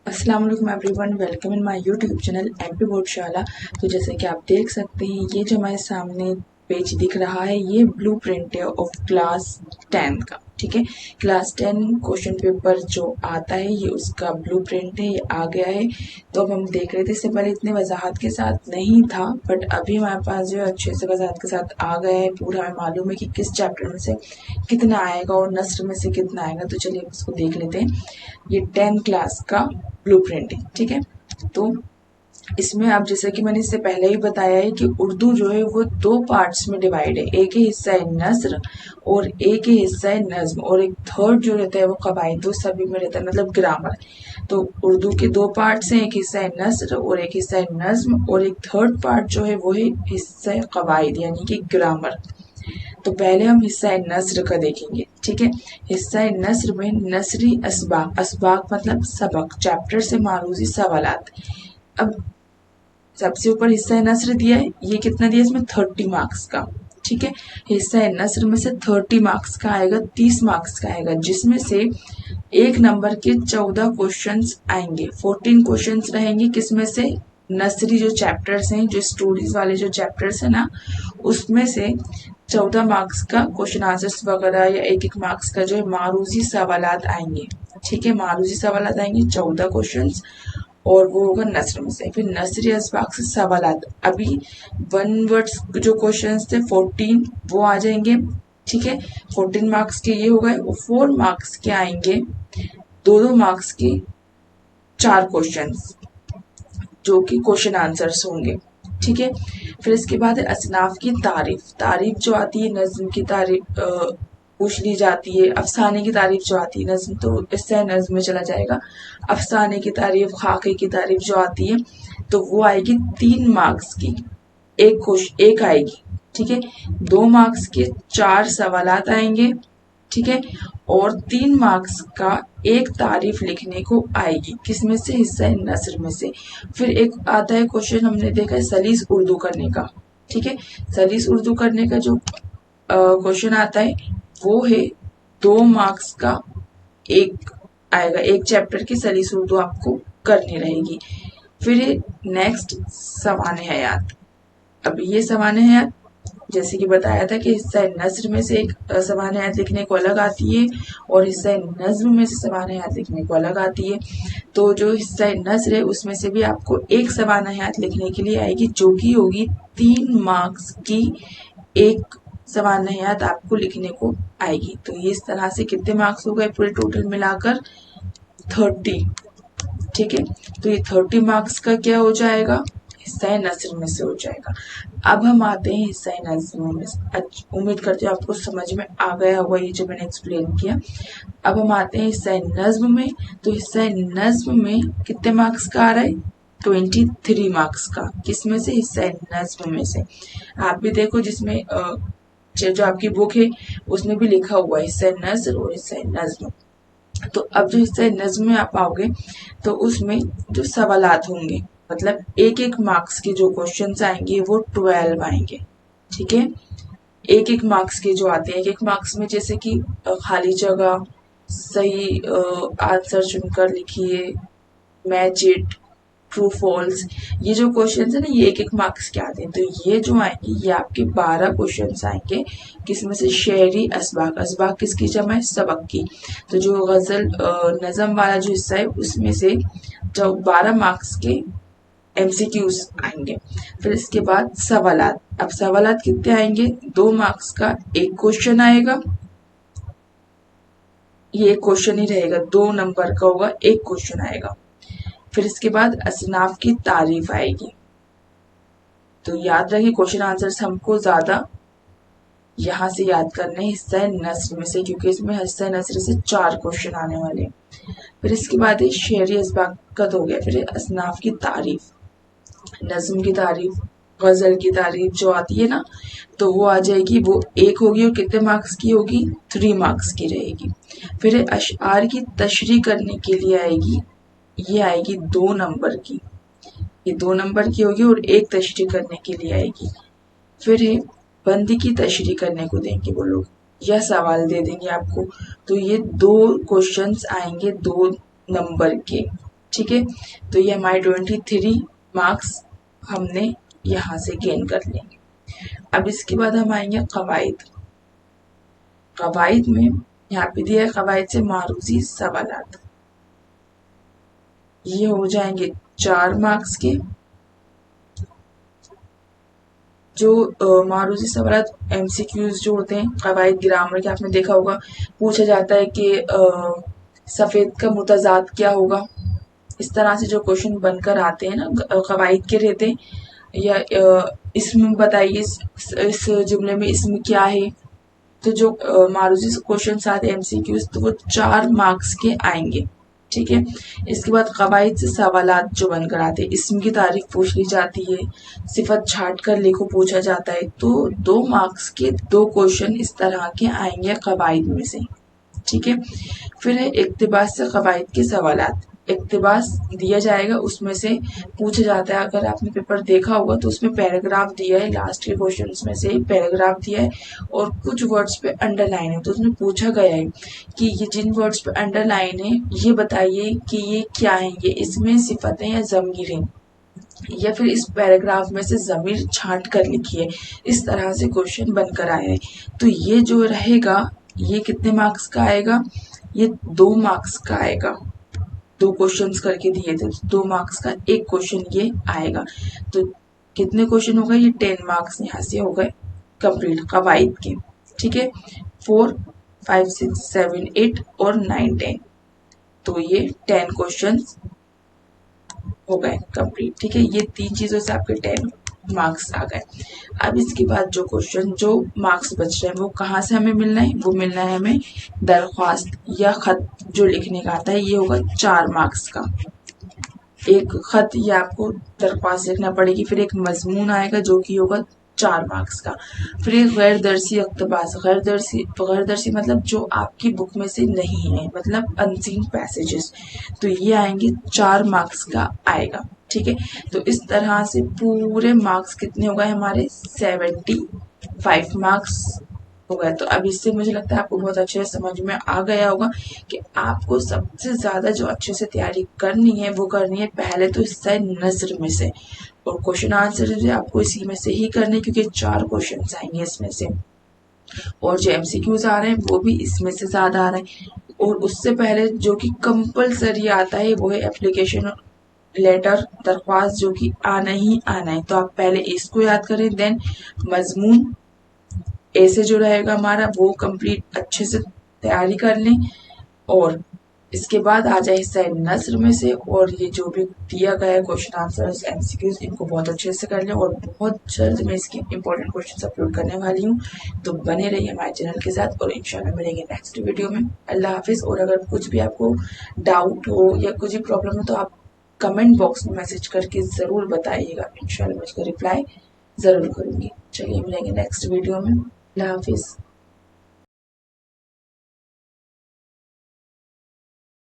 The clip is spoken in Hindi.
अस्सलाम वालेकुम everyone, welcome in my YouTube channel MP Bodhshala. तो जैसे कि आप देख सकते हैं, ये जो हमारे सामने पेज दिख रहा है ये ब्लू प्रिंट है ऑफ क्लास 10 का। ठीक है, क्लास 10 क्वेश्चन पेपर जो आता है ये उसका ब्लू प्रिंट है, ये आ गया है। तो अब हम देख रहे थे, इससे पहले इतने वजाहत के साथ नहीं था, बट अभी हमारे पास जो है अच्छे से वजाहत के साथ आ गया है। पूरा हमें मालूम है कि किस चैप्टर में से कितना आएगा और नस्र में से कितना आएगा। तो चलिए उसको देख लेते हैं। ये 10 क्लास का ब्लूप्रिंट है। ठीक है, तो इसमें आप जैसे कि मैंने इससे पहले ही बताया है कि उर्दू जो है वो दो पार्ट्स में डिवाइड है। एक ही हिस्सा है नस्र और एक ही हिस्सा है नज्म, और एक थर्ड जो रहता है वो कवायद सभी में रहता है, मतलब ग्रामर। तो उर्दू के दो पार्ट्स हैं, एक हिस्सा है नस्र और एक हिस्सा है नज्म, और एक थर्ड पार्ट जो है वो है हिस्सा है कवायद यानी कि ग्रामर। तो पहले हम हिस्सा नस्र का देखेंगे। ठीक है, हिस्सा नस्र में नसरी असबाक, असबाक मतलब सबक, चैप्टर से मारूजी सवालात। अब सबसे ऊपर हिस्सा नस्र दिया है, ये कितना दिया है इसमें 30 मार्क्स का। ठीक है, हिस्सा नस्र में से 30 मार्क्स का आएगा, 30 मार्क्स का आएगा, जिसमें से एक नंबर के 14 क्वेश्चंस आएंगे। 14 क्वेश्चंस रहेंगे, किसमें से? नर्सरी जो चैप्टर्स हैं, जो स्टोरीज वाले जो चैप्टर्स हैं ना, उसमें से 14 मार्क्स का क्वेश्चन आंसर्स वगैरह या एक एक मार्क्स का जो है मारूजी सवालात आएंगे। ठीक है, मारूजी सवालात आएंगे 14 क्वेश्चंस, और वो होगा नस्र में से। फिर नसरी असबाक से सवालात, अभी वन वर्ड्स जो क्वेश्चंस थे 14 वो आ जाएंगे। ठीक है, 14 मार्क्स के ये हो गए। 4 मार्क्स के आएंगे, दो दो मार्क्स के 4 क्वेश्चंस जो कि क्वेश्चन आंसर्स होंगे। ठीक है, फिर इसके बाद है असनाफ की तारीफ। तारीफ जो आती है, नज्म की तारीफ पूछ ली जाती है। अफसाने की तारीफ जो आती है, नज्म तो इससे नज्म में चला जाएगा। अफसाने की तारीफ, खाके की तारीफ जो आती है, तो वो आएगी 3 मार्क्स की, एक आएगी। ठीक है, 2 मार्क्स के 4 सवालात आएंगे। ठीक है, और 3 मार्क्स का एक तारीफ लिखने को आएगी, किसमें से? हिस्सा नसर में से। फिर एक आता है क्वेश्चन, हमने देखा है सलीस उर्दू करने का। ठीक है, सलीस उर्दू करने का जो क्वेश्चन आता है वो है 2 मार्क्स का, एक आएगा, एक चैप्टर की सलीस उर्दू आपको करनी रहेगी। फिर नेक्स्ट सवाने हयात। अब ये सवाने हयात जैसे कि बताया था कि हिस्सा नस्र में से एक सवाने हयात लिखने को अलग आती है, और हिस्सा नज्म में से सवाने हयात लिखने को अलग आती है। तो जो हिस्सा नस्र है उसमें से भी आपको एक सवाना हयात लिखने के लिए आएगी, जो कि होगी 3 मार्क्स की, एक सवाना हयात आपको लिखने को आएगी। तो ये इस तरह से कितने मार्क्स हो गए पूरे टोटल मिलाकर? 30। ठीक है, तो ये 30 मार्क्स का क्या हो जाएगा? हिस्सा नस्र में से हो जाएगा। अब हम आते हैं हिस्सा नज्म में। उम्मीद करते हैं आपको समझ में आ गया होगा ये जो मैंने एक्सप्लेन किया। अब हम आते हैं हिस्सा नज्म में। तो हिस्सा नज्म में कितने मार्क्स का आ रहा है? 23 मार्क्स का। किसमें से? हिस्सा नज्म में से। आप भी देखो, जिसमें जो आपकी बुक है उसमें भी लिखा हुआ है हिस्सा नज्म और हिस्सा नज्म। तो अब जो हिस्सा नज्म में आप आओगे तो उसमें जो सवालात होंगे, मतलब एक एक मार्क्स के जो क्वेश्चंस आएंगे वो 12 आएंगे। ठीक है, एक एक मार्क्स के जो आते हैं, एक एक मार्क्स में जैसे कि खाली जगह, सही आंसर चुनकर लिखिए, मैच इट, ट्रू फॉल्स, ये जो क्वेश्चन है ना, ये एक एक मार्क्स के आते हैं। तो ये जो आएंगे ये आपके 12 क्वेश्चन आएंगे, किसमें से? शेरी असबाक। असबाक किसकी जमा है? सबक की। तो जो गजल नजम वाला जो हिस्सा है उसमें से जो 12 मार्क्स के एमसीक्यूज आएंगे। फिर इसके बाद सवालात। अब सवालात कितने आएंगे? 2 मार्क्स का एक क्वेश्चन आएगा, ये एक क्वेश्चन ही रहेगा, 2 नंबर का होगा, एक क्वेश्चन आएगा। फिर इसके बाद असनाफ की तारीफ आएगी। तो याद रखिए, क्वेश्चन आंसर्स हमको ज्यादा यहाँ से याद करने हैं हिस्सा नस्र में से, क्योंकि इसमें हिस्सा नस्र से 4 क्वेश्चन आने वाले हैं। फिर इसके बाद शेरी असबाक का हो गया। फिर असनाफ की तारीफ, नज्म की तारीफ, गजल की तारीफ जो आती है ना, तो वो आ जाएगी, वो एक होगी, और कितने मार्क्स की होगी? 3 मार्क्स की रहेगी। फिर अशआर की तशरीह करने के लिए आएगी, ये आएगी 2 नंबर की, ये 2 नंबर की होगी, और एक तशरीह करने के लिए आएगी। फिर है बंदी की तशरीह करने को देंगे वो लोग, यह सवाल दे देंगे आपको, तो ये 2 क्वेश्चंस आएंगे 2 नंबर के। ठीक है, तो ये हमारे 23 मार्क्स हमने यहाँ से गेन कर लिए। अब इसके बाद हम आएंगे कवायद। कवायद में यहाँ पे दिया है कवायद से मारूजी सवालात, ये हो जाएंगे 4 मार्क्स के। जो मारूजी सवालात एमसीक्यूज जो होते हैं कवायद ग्रामर के, आपने देखा होगा पूछा जाता है कि सफेद का मुतजाद क्या होगा, इस तरह से जो क्वेश्चन बनकर आते हैं ना कवायद के रहते हैं, या इसमें बताइए इस जुमले में इसमें क्या है। तो जो मारूजी क्वेश्चन आते हैं एमसीक्यूज, तो वो 4 मार्क्स के आएंगे। ठीक है, इसके बाद कवायद से सवालात जो बनकर आते हैं, इसम की तारीफ पूछ ली जाती है, सिफत छाट कर लिखो पूछा जाता है। तो 2 मार्क्स के 2 क्वेश्चन इस तरह के आएंगे कवायद में से। ठीक है, फिर है इक्तिबास से कवायद के सवालात। इक्तिबास दिया जाएगा, उसमें से पूछा जाता है। अगर आपने पेपर देखा होगा तो उसमें पैराग्राफ दिया है, लास्ट के क्वेश्चन में से पैराग्राफ दिया है और कुछ वर्ड्स पे अंडरलाइन है। तो उसमें पूछा गया है कि ये जिन वर्ड्स पे अंडरलाइन है ये बताइए कि ये क्या है, ये इसमें सिफत है या ज़मीर है, या फिर इस पैराग्राफ में से ज़मीर छांट कर लिखिए। इस तरह से क्वेश्चन बनकर आया है। तो ये जो रहेगा ये कितने मार्क्स का आएगा, ये 2 मार्क्स का आएगा। 2 क्वेश्चंस करके दिए थे, 2 मार्क्स का एक क्वेश्चन ये आएगा। तो कितने क्वेश्चन हो गए, ये 10 मार्क्स यहाँ से हो गए कंप्लीट कवायद के। ठीक है, 4, 5, 6, 7, 8 और 9, 10, तो ये 10 क्वेश्चन हो गए कंप्लीट। ठीक है, ये 3 चीजों से आपके 10 मार्क्स आ गए। अब इसके बाद जो क्वेश्चन जो मार्क्स बच रहे हैं वो कहाँ से हमें मिलना है, वो मिलना है हमें दरख्वास्त या खत जो लिखने का आता है, ये होगा 4 मार्क्स का। एक खत ये आपको दरख्वास्त लिखना पड़ेगी, फिर एक मजमून आएगा जो कि होगा 4 मार्क्स का, फिर एक गैर दर्सी इक़्तिबास। गैर दर्सी मतलब जो आपकी बुक में से नहीं है, मतलब अनसीन पैसेजेस, तो ये आएंगे 4 मार्क्स का आएगा। ठीक है, तो इस तरह से पूरे मार्क्स कितने हो गए हमारे 75 मार्क्स हो गए। तो अब इससे मुझे लगता है आपको बहुत अच्छे से समझ में आ गया होगा कि आपको सबसे ज्यादा जो अच्छे से तैयारी करनी है वो करनी है पहले तो हिस्सा नस्र में से, और क्वेश्चन आंसर जो आपको इसी में से ही करने, क्योंकि 4 क्वेश्चन आएंगे इसमें से, और जो एमसीक्यूज आ रहे हैं वो भी इसमें से ज्यादा आ रहे हैं। और उससे पहले जो कि कंपलसरी आता है वो है एप्लीकेशन लेटर, दरख्वास्त, जो कि आना ही आना है। तो आप पहले इसको याद करें, देन मजमून ऐसे जो रहेगा हमारा वो कंप्लीट अच्छे से तैयारी कर लें, और इसके बाद आ जाए हिस्सा नस्र में से, और ये जो भी दिया गया है क्वेश्चन आंसर एमसीक्यूज इनको बहुत अच्छे से कर लें। और बहुत जल्द मैं इसके इंपॉर्टेंट क्वेश्चन अपलोड करने वाली हूँ, तो बने रहिए हमारे चैनल के साथ, और इंशाल्लाह मिलेंगे नेक्स्ट वीडियो में। अल्लाह हाफिज। और अगर कुछ भी आपको डाउट हो या कुछ भी प्रॉब्लम हो तो आप कमेंट बॉक्स में मैसेज करके ज़रूर बताइएगा, इंशाल्लाह मैं उसको रिप्लाई ज़रूर करूँगी। चलिए मिलेंगे नेक्स्ट वीडियो में। अल्लाह हाफिज़।